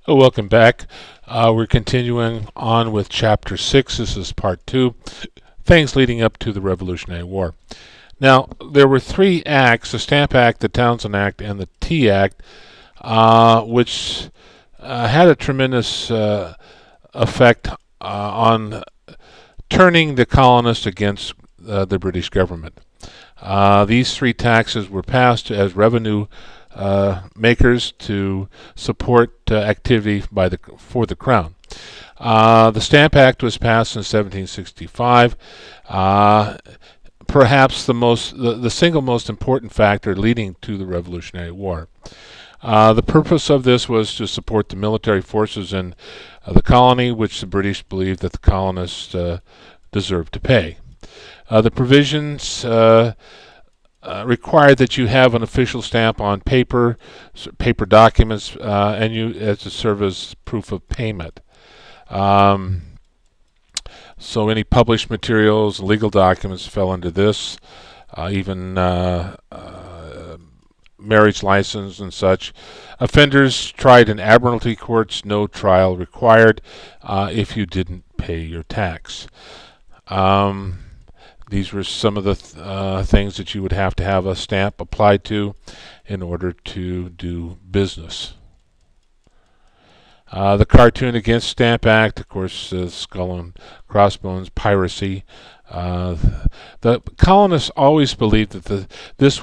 Welcome back. We're continuing on with Chapter 6. This is Part 2, things leading up to the Revolutionary War. Now, there were three acts, the Stamp Act, the Townshend Act, and the Tea Act, which had a tremendous effect on turning the colonists against the British government. These three taxes were passed as revenue makers to support activity for the Crown. The Stamp Act was passed in 1765. Perhaps the single most important factor leading to the Revolutionary War. The purpose of this was to support the military forces in the colony, which the British believed that the colonists deserved to pay. The provisions required that you have an official stamp on paper documents, and as to serve as proof of payment. So any published materials, legal documents fell under this, even marriage license and such. Offenders tried in admiralty courts, no trial required if you didn't pay your tax. These were some of the things that you would have to have a stamp applied to in order to do business. The Cartoon Against Stamp Act, of course, skull and crossbones, piracy. The colonists always believed that this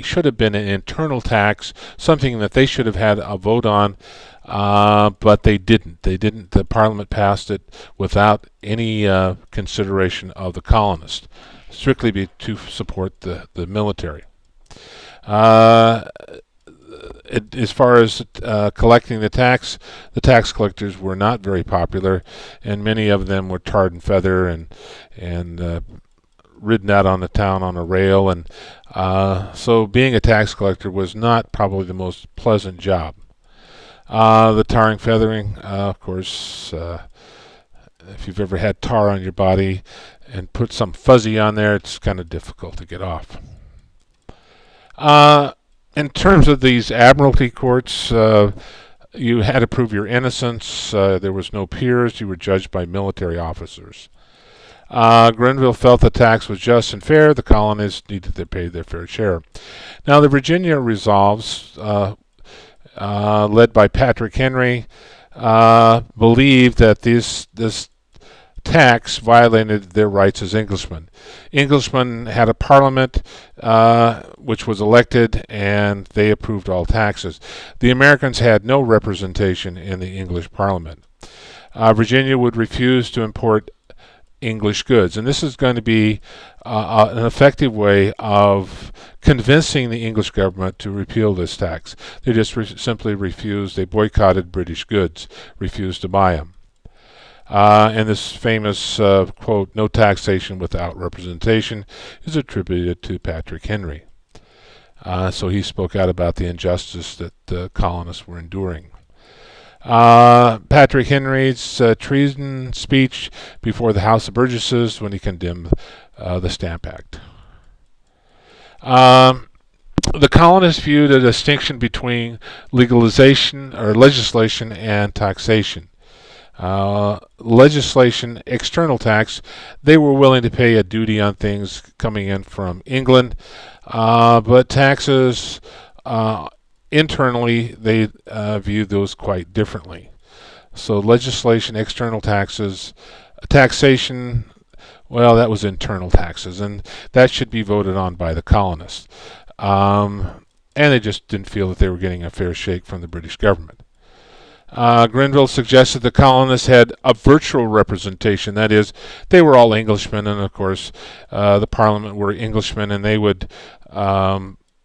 should have been an internal tax, something that they should have had a vote on, but they didn't. The Parliament passed it without any consideration of the colonists, strictly to support the military. As far as collecting the tax collectors were not very popular, and many of them were tarred and feather and ridden out on the town on a rail, and so being a tax collector was not probably the most pleasant job. The tarring, feathering, of course, if you've ever had tar on your body and put some fuzzy on there, it's kind of difficult to get off. In terms of these admiralty courts, you had to prove your innocence. There was no peers. You were judged by military officers. Grenville felt the tax was just and fair. The colonists needed to pay their fair share. Now, the Virginia Resolves, led by Patrick Henry, believed that this tax violated their rights as Englishmen. Englishmen had a parliament which was elected, and they approved all taxes. The Americans had no representation in the English parliament. Virginia would refuse to import English goods, and this is going to be an effective way of convincing the English government to repeal this tax. They just simply refused. They boycotted British goods, refused to buy them. And this famous quote, "No taxation without representation," is attributed to Patrick Henry. So he spoke out about the injustice that the colonists were enduring. Patrick Henry's treason speech before the House of Burgesses when he condemned the Stamp Act. The colonists viewed a distinction between legislation and taxation. Legislation, external tax, they were willing to pay a duty on things coming in from England, but taxes, internally, they viewed those quite differently. So legislation, external taxes, taxation, well, that was internal taxes, and that should be voted on by the colonists. And they just didn't feel that they were getting a fair shake from the British government. Grenville suggested the colonists had a virtual representation. That is, they were all Englishmen, and of course the Parliament were Englishmen, and they would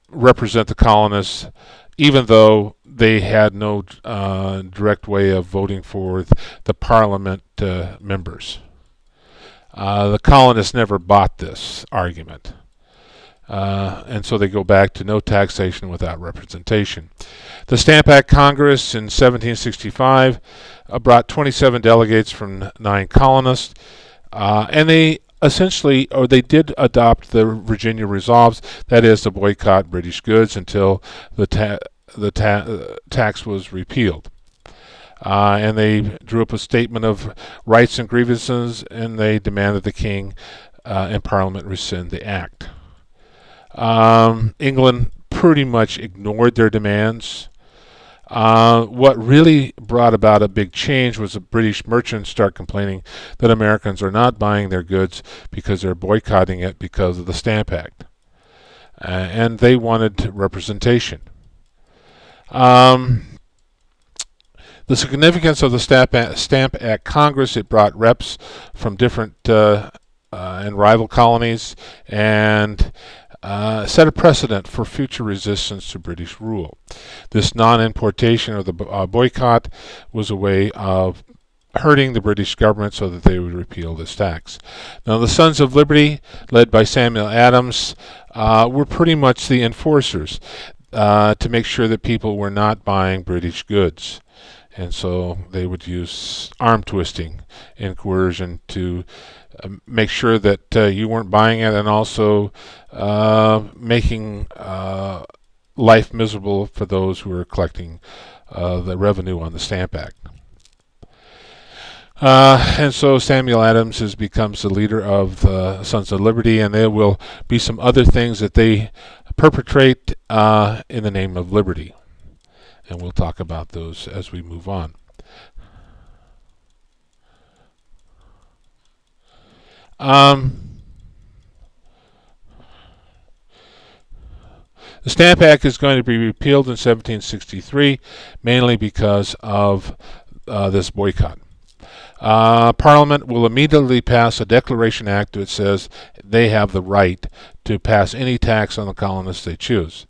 represent the colonists even though they had no direct way of voting for the Parliament members. The colonists never bought this argument. And so they go back to no taxation without representation. The Stamp Act Congress in 1765 brought 27 delegates from 9 colonists, and they did adopt the Virginia Resolves, that is, to boycott British goods until the tax was repealed. and they drew up a statement of rights and grievances, and they demanded the king and Parliament rescind the act. England pretty much ignored their demands. What really brought about a big change was the British merchants start complaining that Americans are not buying their goods because they're boycotting it because of the Stamp Act. And they wanted representation. The significance of the Stamp Act Congress, it brought reps from different and rival colonies and set a precedent for future resistance to British rule. This non-importation or the boycott was a way of hurting the British government so that they would repeal this tax. Now, the Sons of Liberty, led by Samuel Adams, were pretty much the enforcers to make sure that people were not buying British goods. And so they would use arm twisting and coercion to make sure that you weren't buying it, and also making life miserable for those who were collecting the revenue on the Stamp Act. And so Samuel Adams becomes the leader of the Sons of Liberty, and there will be some other things that they perpetrate in the name of liberty. And we'll talk about those as we move on. The Stamp Act is going to be repealed in 1763, mainly because of this boycott. Parliament will immediately pass a Declaration Act that says they have the right to pass any tax on the colonists they choose.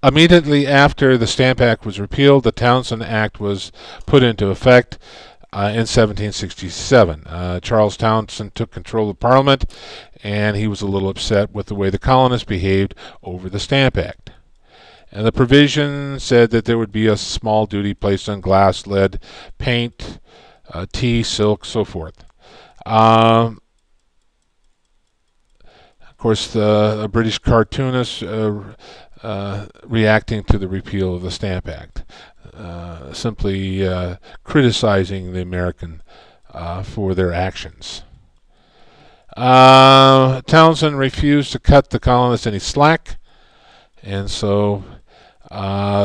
Immediately after the Stamp Act was repealed, the Townshend Act was put into effect in 1767. Charles Townshend took control of Parliament, and he was a little upset with the way the colonists behaved over the Stamp Act. And the provision said that there would be a small duty placed on glass, lead, paint, tea, silk, so forth. Of course, the British cartoonists reacting to the repeal of the Stamp Act, simply criticizing the American for their actions. Townshend refused to cut the colonists any slack, and so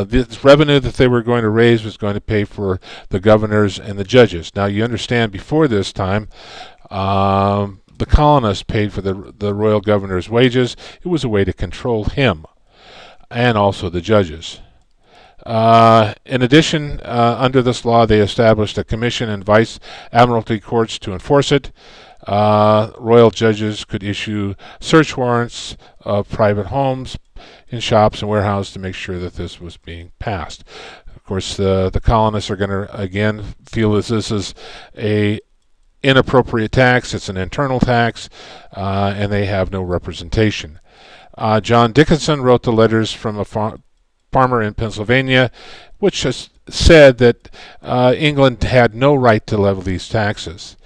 this revenue that they were going to raise was going to pay for the governors and the judges. Now, you understand, before this time, the colonists paid for the royal governor's wages. It was a way to control him, and also the judges. In addition, under this law, they established a commission and vice admiralty courts to enforce it. Royal judges could issue search warrants of private homes, in shops and warehouses, to make sure that this was being passed. Of course, the colonists are going to again feel that this is a inappropriate tax. It's an internal tax, and they have no representation. John Dickinson wrote the letters from a farmer in Pennsylvania, which has said that England had no right to levy these taxes,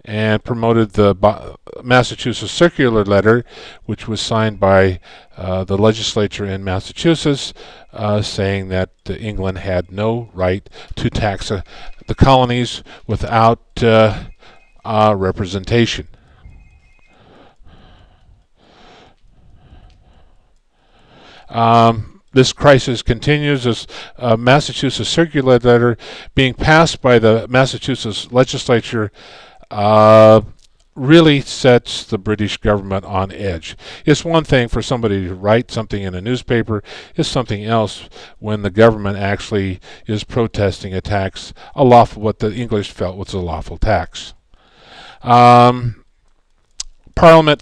and promoted the Massachusetts Circular Letter, which was signed by the legislature in Massachusetts, saying that England had no right to tax the colonies without representation. This crisis continues as Massachusetts Circular Letter being passed by the Massachusetts legislature really sets the British government on edge. It's one thing for somebody to write something in a newspaper. It's something else when the government actually is protesting a tax, what the English felt was a lawful tax. Parliament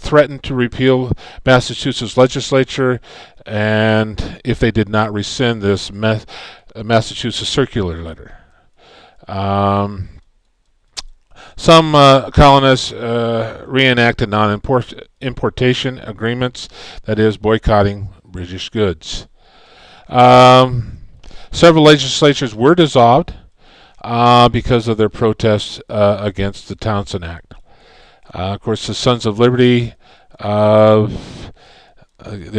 threatened to repeal Massachusetts legislature, and if they did not rescind this Massachusetts Circular Letter. Some colonists reenacted non-importation agreements, that is, boycotting British goods. Several legislatures were dissolved because of their protests against the Townshend Act. Of course, the Sons of Liberty, they're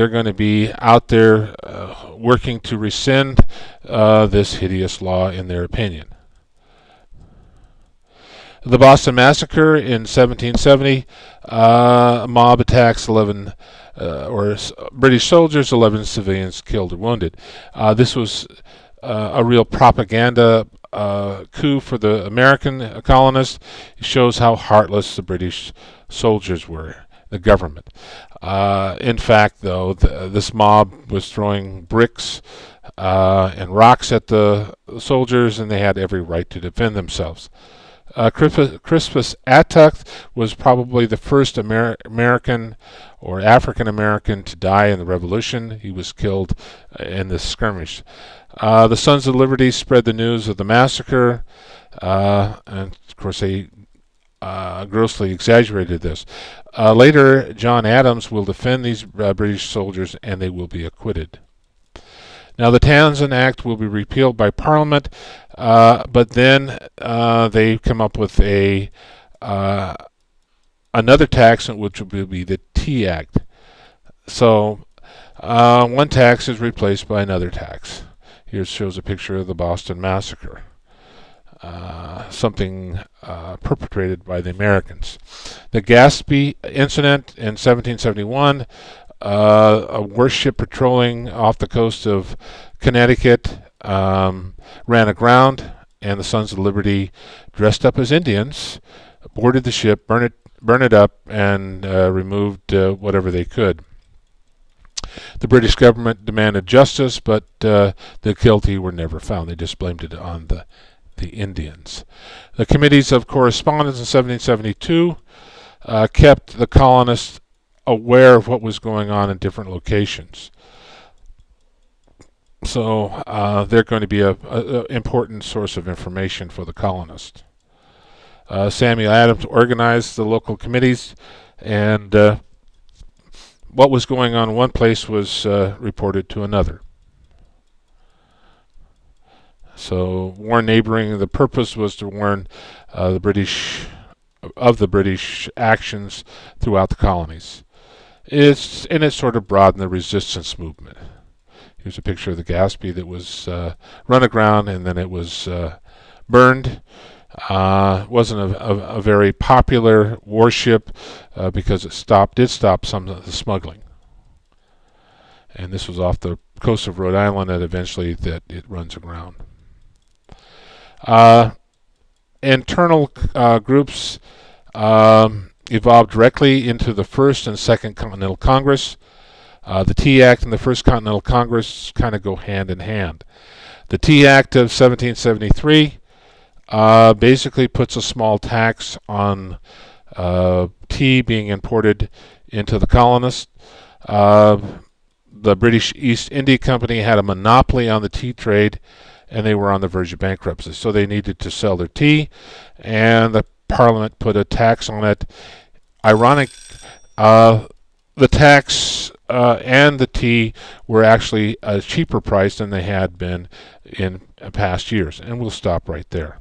going to be out there working to rescind this hideous law, in their opinion. The Boston Massacre in 1770, a mob attacks 11 British soldiers, 11 civilians killed or wounded. This was a real propaganda coup for the American colonists. It shows how heartless the British soldiers were, the government. In fact, though, this mob was throwing bricks and rocks at the soldiers, and they had every right to defend themselves. Crispus Attucks was probably the first American or African American to die in the Revolution. He was killed in this skirmish. The Sons of Liberty spread the news of the massacre, and of course they grossly exaggerated this. Later, John Adams will defend these British soldiers, and they will be acquitted. Now, the Townshend Act will be repealed by Parliament, but then they come up with another tax, which will be the Tea Act. So, one tax is replaced by another tax. Here shows a picture of the Boston Massacre, something perpetrated by the Americans. The Gaspee Incident in 1771. A warship patrolling off the coast of Connecticut ran aground, and the Sons of Liberty, dressed up as Indians, boarded the ship, burned it up, and removed whatever they could. The British government demanded justice, but the guilty were never found. They just blamed it on the Indians. The Committees of Correspondence in 1772 kept the colonists aware of what was going on in different locations. So they're going to be an important source of information for the colonists. Samuel Adams organized the local committees, and what was going on in one place was reported to another. So warn neighboring. The purpose was to warn the British of the British actions throughout the colonies. It sort of broadened the resistance movement. Here's a picture of the Gaspee that was run aground, and then it was burned. Wasn't a very popular warship because it did stop some of the smuggling. And this was off the coast of Rhode Island, and eventually it runs aground. Internal groups evolved directly into the First and Second Continental Congress. The Tea Act and the First Continental Congress kind of go hand in hand. The Tea Act of 1773 basically puts a small tax on tea being imported into the colonists. The British East India Company had a monopoly on the tea trade, and they were on the verge of bankruptcy, so they needed to sell their tea, and the Parliament put a tax on it. Ironic, the tax and the tea were actually a cheaper price than they had been in past years, and we'll stop right there.